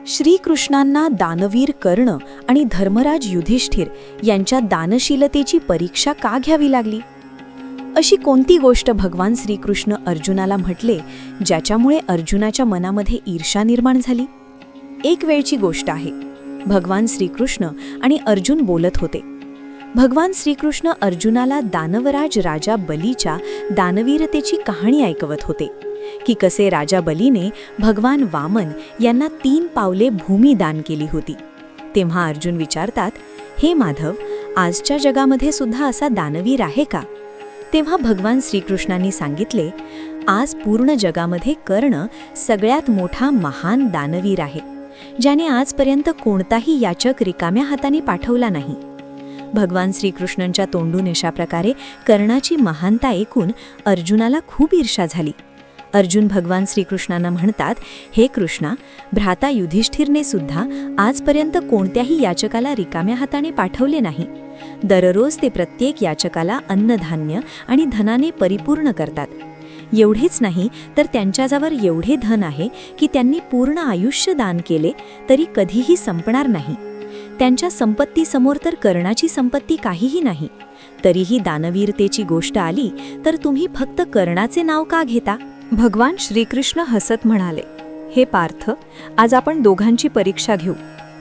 श्रीकृष्णांना दानवीर कर्ण आणि धर्मराज युधिष्ठिर यांच्या दानशीलतेची परीक्षा का घ्यावी लागली? अशी कोणती गोष्ट भगवान श्रीकृष्ण अर्जुनाला म्हटले ज्याच्यामुळे अर्जुनाच्या मनामध्ये ईर्ष्या निर्माण झाली? एक वेळची गोष्ट आहे. भगवान श्रीकृष्ण आणि अर्जुन बोलत होते. भगवान श्रीकृष्ण अर्जुनाला दानवराज राजा बलीच्या दानवीरतेची कहाणी ऐकवत होते की कसे राजा बलीने भगवान वामन यांना 3 पावले भूमी दान केली होती. तेव्हा अर्जुन विचारतात, हे माधव, आजच्या जगामध्ये सुद्धा असा दानवीर आहे का? तेव्हा भगवान श्रीकृष्णांनी सांगितले, आज पूर्ण जगामध्ये कर्ण सगळ्यात मोठा महान दानवीर आहे, ज्याने आजपर्यंत कोणताही याचक रिकाम्या हाताने पाठवला नाही. भगवान श्रीकृष्णांच्या तोंडून अशा प्रकारे कर्णाची महानता ऐकून अर्जुनाला खूप ईर्ष्या झाली. अर्जुन भगवान श्रीकृष्णांना म्हणतात, हे कृष्णा, भ्राता युधिष्ठिरने सुद्धा आजपर्यंत कोणत्याही याचकाला रिकाम्या हाताने पाठवले नाही. दररोज ते प्रत्येक याचकाला अन्नधान्य आणि धनाने परिपूर्ण करतात. एवढेच नाही तर त्यांच्याजवळ एवढे धन आहे की त्यांनी पूर्ण आयुष्य दान केले तरी कधीही संपणार नाही. त्यांच्या संपत्तीसमोर तर कर्णाची संपत्ती काहीही नाही. तरीही दानवीरतेची गोष्ट आली तर तुम्ही फक्त कर्णाचे नाव का घेता? भगवान श्रीकृष्ण हसत म्हणाले, हे पार्थ, आज आपण दोघांची परीक्षा घेऊ.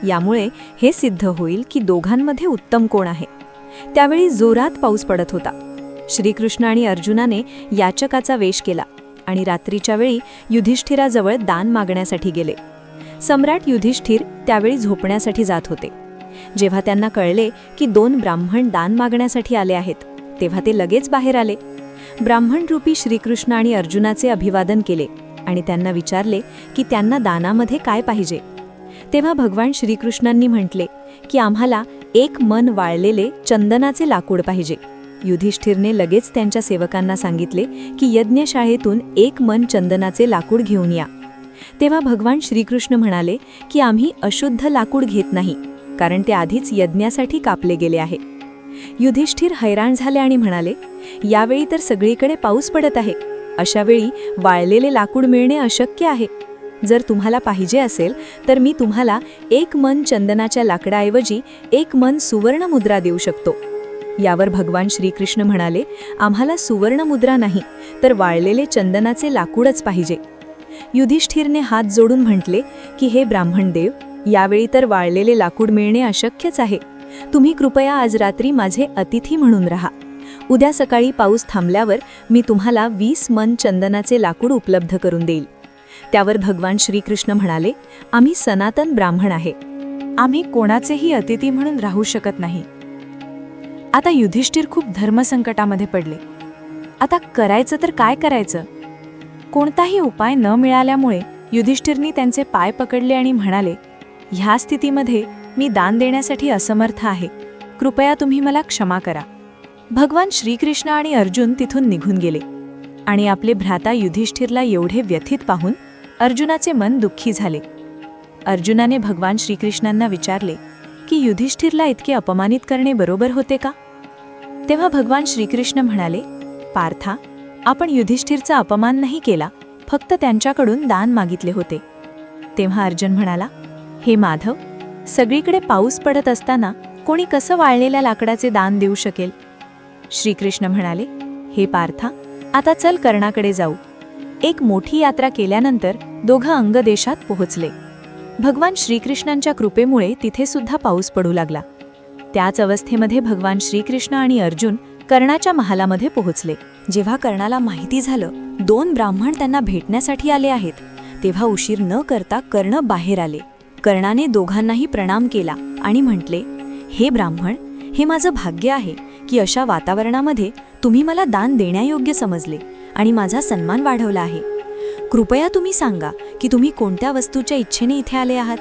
यामुळे हे सिद्ध होईल की दोघांमध्ये उत्तम कोण आहे. त्यावेळी जोरात पाऊस पडत होता. श्रीकृष्ण आणि अर्जुनाने याचकाचा वेश केला आणि रात्रीच्या वेळी युधिष्ठिराजवळ दान मागण्यासाठी गेले. सम्राट युधिष्ठिर त्यावेळी झोपण्यासाठी जात होते. जेव्हा त्यांना कळले की 2 ब्राह्मण दान मागण्यासाठी आले आहेत, तेव्हा ते लगेच बाहेर आले. ब्राह्मण रूपी श्रीकृष्ण आणि अर्जुनाचे अभिवादन केले आणि त्यांना विचारले की त्यांना दानामध्ये काय पाहिजे. तेव्हा भगवान श्रीकृष्णांनी म्हटले की आम्हाला 1 मन वाळलेले चंदनाचे लाकूड पाहिजे. युधिष्ठिरने लगेच त्यांच्या सेवकांना सांगितले की यज्ञशाळेतून 1 मन चंदनाचे लाकूड घेऊन या. तेव्हा भगवान श्रीकृष्ण म्हणाले की आम्ही अशुद्ध लाकूड घेत नाही, कारण ते आधीच यज्ञासाठी कापले गेले आहे. युधिष्ठिर हैराण झाले आणि म्हणाले, यावेळी तर सगळीकडे पाऊस पडत आहे. अशा वेळी वाळलेले लाकूड मिळणे अशक्य आहे. जर तुम्हाला पाहिजे असेल तर मी तुम्हाला 1 मन चंदनाच्या लाकडाऐवजी 1 मन सुवर्ण मुद्रा देऊ शकतो. यावर भगवान श्रीकृष्ण म्हणाले, आम्हाला सुवर्ण मुद्रा नाही तर वाळलेले चंदनाचे लाकूडच पाहिजे. युधिष्ठिरने हात जोडून म्हटले की हे ब्राह्मण देव, यावेळी तर वाळलेले लाकूड मिळणे अशक्यच आहे. तुम्ही कृपया आज रात्री माझे अतिथी म्हणून राहा. उद्या सकाळी पाऊस थांबल्यावर मी तुम्हाला 20 मन चंदनाचे लाकूड उपलब्ध करून देईल. त्यावर भगवान श्रीकृष्ण म्हणाले, आम्ही सनातन ब्राह्मण आहे. आम्ही कोणाचेही अतिथी म्हणून राहू शकत नाही. आता युधिष्ठिर खूप धर्मसंकटामध्ये पडले. आता करायचं तर काय करायचं? कोणताही उपाय न मिळाल्यामुळे युधिष्ठिरनी त्यांचे पाय पकडले आणि म्हणाले, ह्या स्थितीमध्ये मी दान देण्यासाठी असमर्थ आहे. कृपया तुम्ही मला क्षमा करा. भगवान श्रीकृष्ण आणि अर्जुन तिथून निघून गेले आणि आपले भ्राता युधिष्ठिरला एवढे व्यथित पाहून अर्जुनाचे मन दुःखी झाले. अर्जुनाने भगवान श्रीकृष्णांना विचारले की युधिष्ठिरला इतके अपमानित करणे बरोबर होते का? तेव्हा भगवान श्रीकृष्ण म्हणाले, पार्था, आपण युधिष्ठिरचा अपमान नाही केला, फक्त त्यांच्याकडून दान मागितले होते. तेव्हा अर्जुन म्हणाला, हे माधव, सगळीकडे पाऊस पडत असताना कोणी कसं वाळलेल्या लाकडाचे दान देऊ शकेल? श्रीकृष्ण म्हणाले, हे पार्था, आता चल कर्णाकडे जाऊ. एक मोठी यात्रा केल्यानंतर दोघं अंगदेशात पोहोचले. भगवान श्रीकृष्णांच्या कृपेमुळे तिथे सुद्धा पाऊस पडू लागला. त्याच अवस्थेमध्ये भगवान श्रीकृष्ण आणि अर्जुन कर्णाच्या महालामध्ये पोहोचले. जेव्हा कर्णाला माहिती झालं 2 ब्राह्मण त्यांना भेटण्यासाठी आले आहेत, तेव्हा उशीर न करता कर्ण बाहेर आले. कर्णाने दोघांनाही प्रणाम केला आणि म्हटले, हे ब्राह्मण, हे माझं भाग्य आहे की अशा वातावरणामध्ये तुम्ही मला दान देण्यायोग्य समजले आणि माझा सन्मान वाढवला आहे. कृपया तुम्ही सांगा की तुम्ही कोणत्या वस्तूच्या इच्छेने इथे आले आहात.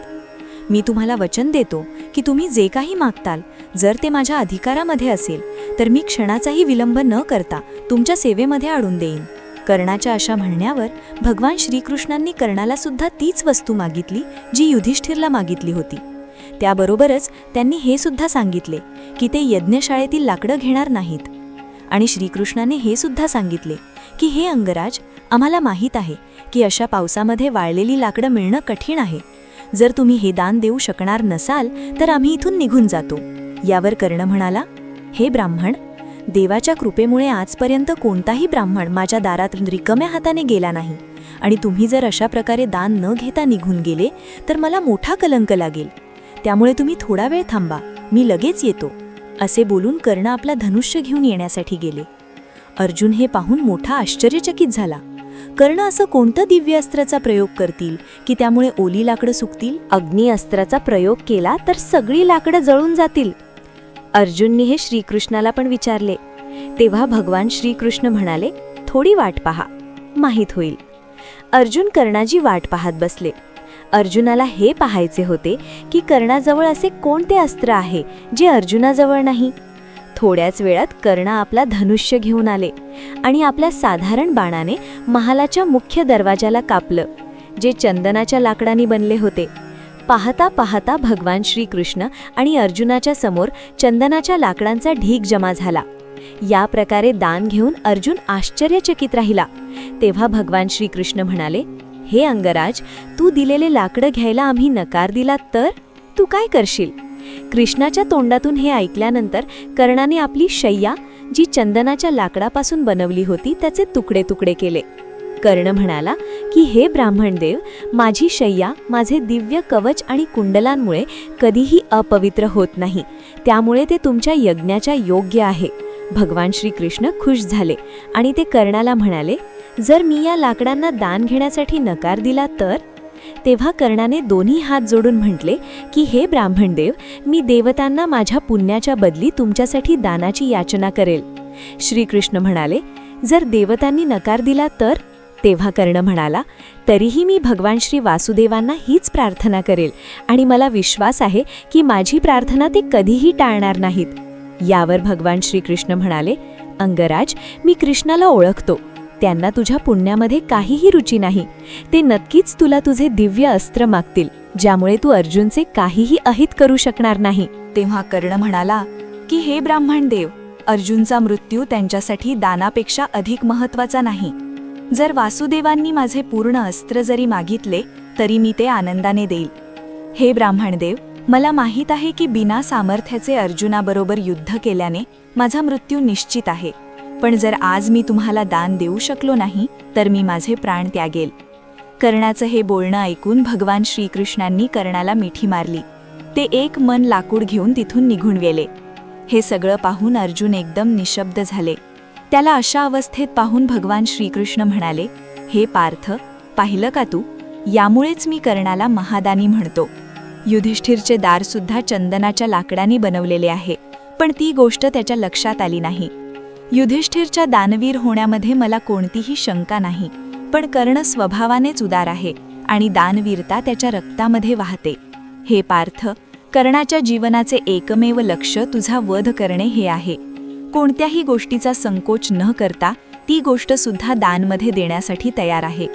मी तुम्हाला वचन देतो की तुम्ही जे काही मागताल, जर ते माझ्या अधिकारामध्ये असेल तर मी क्षणाचाही विलंब न करता तुमच्या सेवेमध्ये आणून देईन. कर्णाच्या अशा म्हणण्यावर भगवान श्रीकृष्णांनी कर्णाला सुद्धा तीच वस्तू मागितली जी युधिष्ठिरला मागितली होती. त्याबरोबरच त्यांनी हे सुद्धा सांगितले की ते यज्ञशाळेतील लाकडं घेणार नाहीत. आणि श्रीकृष्णाने हे सुद्धा सांगितले की हे अंगराज, आम्हाला माहीत आहे की अशा पावसामध्ये वाळलेली लाकडं मिळणं कठीण आहे. जर तुम्ही हे दान देऊ शकणार नसाल तर आम्ही इथून निघून जातो. यावर कर्ण म्हणाला, हे ब्राह्मण, देवाच्या कृपेमुळे आजपर्यंत कोणताही ब्राह्मण माझ्या दारात रिकाम्या हाताने गेला नाही, आणि तुम्ही जर अशा प्रकारे दान न घेता निघून गेले तर मला मोठा कलंक लागेल. त्यामुळे तुम्ही थोडा वेळ थांबा, मी लगेच येतो. असे बोलून कर्ण आपला धनुष्य घेऊन येण्यासाठी गेले. अर्जुन हे पाहून मोठा आश्चर्यचकित झाला. कर्ण असं कोणतं दिव्य अस्त्राचा प्रयोग करतील की त्यामुळे ओली लाकडं सुकतील? अग्नी अस्त्राचा प्रयोग केला तर सगळी लाकडं जळून जातील. अर्जुनने हे श्रीकृष्णाला पण विचारले. तेव्हा भगवान श्रीकृष्ण म्हणाले, थोडी वाट पहा, माहीत होईल. अर्जुन कर्णाची वाट पाहत बसले. अर्जुनाला हे पाहायचे होते की कर्णाजवळ असे कोणते अस्त्र आहे जे अर्जुनाजवळ नाही. थोड्याच वेळात कर्ण आपला धनुष्य घेऊन आले आणि आपल्या साधारण बाणाने महालाच्या मुख्य दरवाजाला कापलं, जे चंदनाच्या लाकडांनी बनले होते. पाहता पाहता भगवान श्रीकृष्ण आणि अर्जुनाच्या समोर चंदनाच्या लाकडांचा ढीग जमा झाला. या प्रकारे दान घेऊन अर्जुन आश्चर्यचकित राहिला. तेव्हा भगवान श्रीकृष्ण म्हणाले, हे अंगराज, तू दिलेले लाकडं घ्यायला आम्ही नकार दिला तर तू काय करशील? कृष्णाच्या तोंडातून हे ऐकल्यानंतर कर्णाने आपली शय्या, जी चंदनाच्या लाकडापासून बनवली होती, त्याचे तुकडे तुकडे केले. कर्ण म्हणाला की हे ब्राह्मण देव, माझी शय्या माझे दिव्य कवच आणि कुंडलांमुळे कधीही अपवित्र होत नाही, त्यामुळे ते तुमच्या यज्ञाच्या योग्य आहे. भगवान श्रीकृष्ण खुश झाले आणि ते कर्णाला म्हणाले, जर मी या लाकडांना दान घेण्यासाठी नकार दिला तर? तेव्हा कर्णाने दोन्ही हात जोडून म्हटले की हे ब्राह्मण देव, मी देवतांना माझ्या पुण्याच्या बदली तुमच्यासाठी दानाची याचना करेल. श्रीकृष्ण म्हणाले, जर देवतांनी नकार दिला तर? तेव्हा कर्ण म्हणाला, तरीही मी भगवान श्री वासुदेवांना हीच प्रार्थना करेल आणि मला विश्वास आहे की माझी प्रार्थना ते कधीही टाळणार नाहीत. यावर भगवान श्रीकृष्ण म्हणाले, अंगराज, मी कृष्णाला ओळखतो. त्यांना तुझ्या पुण्यामध्ये काहीही रुची नाही. ते नक्कीच तुला तुझे दिव्य अस्त्र मागतील, ज्यामुळे तू अर्जुनचे काहीही अहित करू शकणार नाही. तेव्हा कर्ण म्हणाला की हे ब्राह्मण देव, अर्जुनचा मृत्यू त्यांच्यासाठी दानापेक्षा अधिक महत्त्वाचा नाही. जर वासुदेवांनी माझे पूर्ण अस्त्र जरी मागितले तरी मी ते आनंदाने देईल. हे ब्राह्मण देव, मला माहीत आहे की बिना सामर्थ्याचे अर्जुनाबरोबर युद्ध केल्याने माझा मृत्यू निश्चित आहे. पण जर आज मी तुम्हाला दान देऊ शकलो नाही तर मी माझे प्राण त्यागेल. कर्णाचं हे बोलणं ऐकून भगवान श्रीकृष्णांनी कर्णाला मिठी मारली. ते एक मन लाकूड घेऊन तिथून निघून गेले. हे सगळं पाहून अर्जुन एकदम निशब्द झाले. त्याला अशा अवस्थेत पाहून भगवान श्रीकृष्ण म्हणाले, हे पार्थ, पाहिलं का तू? यामुळेच मी कर्णाला महादानी म्हणतो. युधिष्ठिरचे दारसुद्धा चंदनाच्या लाकडांनी बनवलेले आहे, पण ती गोष्ट त्याच्या लक्षात आली नाही. युधिष्ठिरच्या दानवीर होण्यामध्ये मला कोणतीही शंका नाही, पण कर्ण स्वभावानेच उदार आहे आणि दानवीरता त्याच्या रक्तामध्ये वाहते. हे पार्थ, कर्णाच्या जीवनाचे एकमेव लक्ष्य तुझा वध करणे हे आहे. कोणत्याही गोष्टीचा संकोच न करता ती गोष्ट सुद्धा दानमध्ये देण्यासाठी तयार आहे.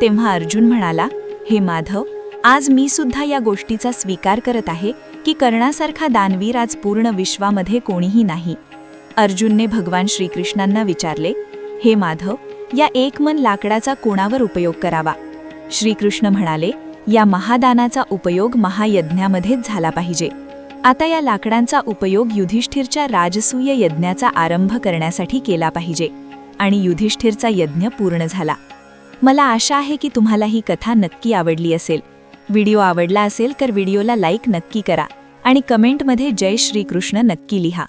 तेव्हा अर्जुन म्हणाला, हे माधव, आज मी सुद्धा या गोष्टीचा स्वीकार करत आहे की कर्णासारखा दानवीर आज पूर्ण विश्वामध्ये कोणीही नाही. अर्जुनने भगवान श्रीकृष्णांना विचारले, हे माधव, या एक मन लाकडाचा कोणावर उपयोग करावा? श्रीकृष्ण म्हणाले, या महादानाचा उपयोग महायज्ञामध्येच झाला पाहिजे. आता या लाकडांचा उपयोग युधिष्ठिरच्या राजसूय यज्ञाचा आरंभ करण्यासाठी केला पाहिजे. आणि युधिष्ठिरचा यज्ञ पूर्ण झाला. मला आशा आहे की तुम्हाला ही कथा नक्की आवडली असेल. व्हिडिओ आवडला असेल तर व्हिडिओला लाईक नक्की करा आणि कमेंटमध्ये जय श्रीकृष्ण नक्की लिहा.